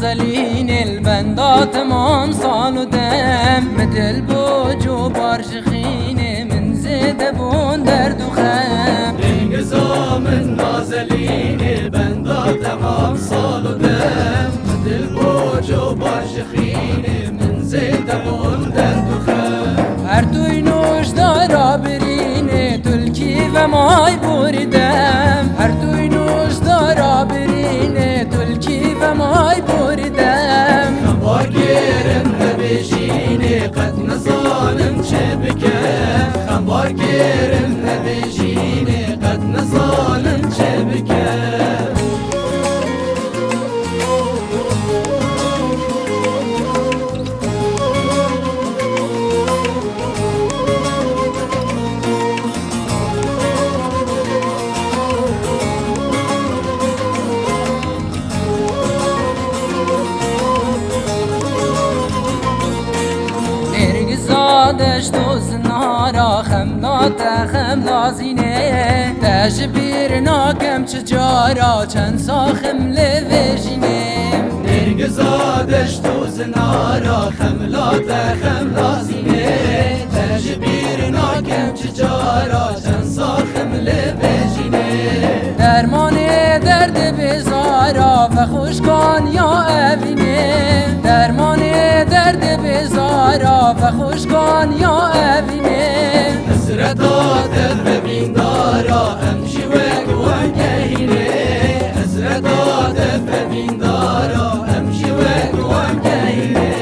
نازلين البندا تمام صالو دم مدل بوجو بارشخين من زيد بون درد وخام النظام النازلين البندا تمام صالو دم مدل بوجو بارشخين من زيد بون درد وخام هر توی نوش دارا برینه تلکی و مای بوریدم هر توی نوش دارا برینه تلکی و مای بوریدم خم بارگیرم نبیشینه قد نظالم چه بکم خم بارگیرم نبیشینه قد نظالم چه بکم دشت و زنارا خملات خملازینه تجبیر ناکم چجارا چند ساخم لوژینه نرگزا دشت و زنارا خملات خملازینه تجبیر ناکم چجارا چند ساخم لوژینه درمان درد بزارا و خوشکان یا اوینه درمان درد بزارا و خوشکان یا اوینه حسرتات ببین دارا همشی و گوانگهینه حسرتات ببین دارا همشی و گوانگهینه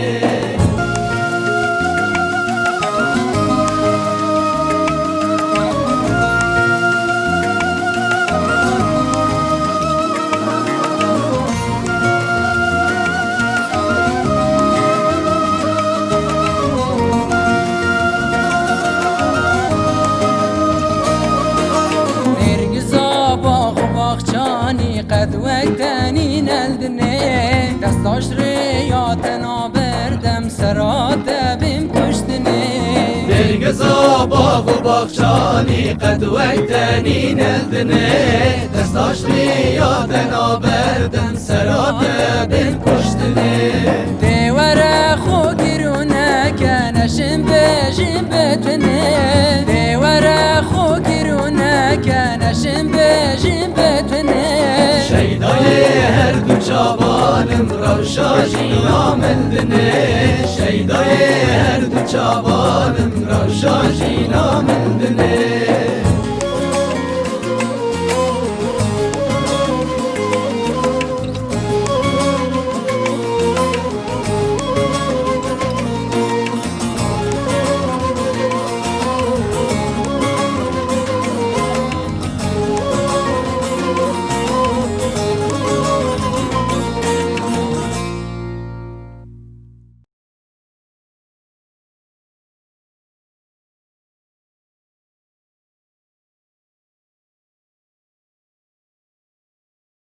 قد وقتني نلدني دستاش رياتنا بردم سرات بیم کشتنی دلگزا باغ و باغچانی قد وقتنی نلدنی دستاش ریادنا بردم سرات بیم کشتنی دیوار خو گرونه کنشم بجیم بتنه دیوار خو گرونه کنشم بجیم بتنه شیدای هر دو چابانم روشا جینا مندنه شیدای هر دو چابانم روشا جینا مندنه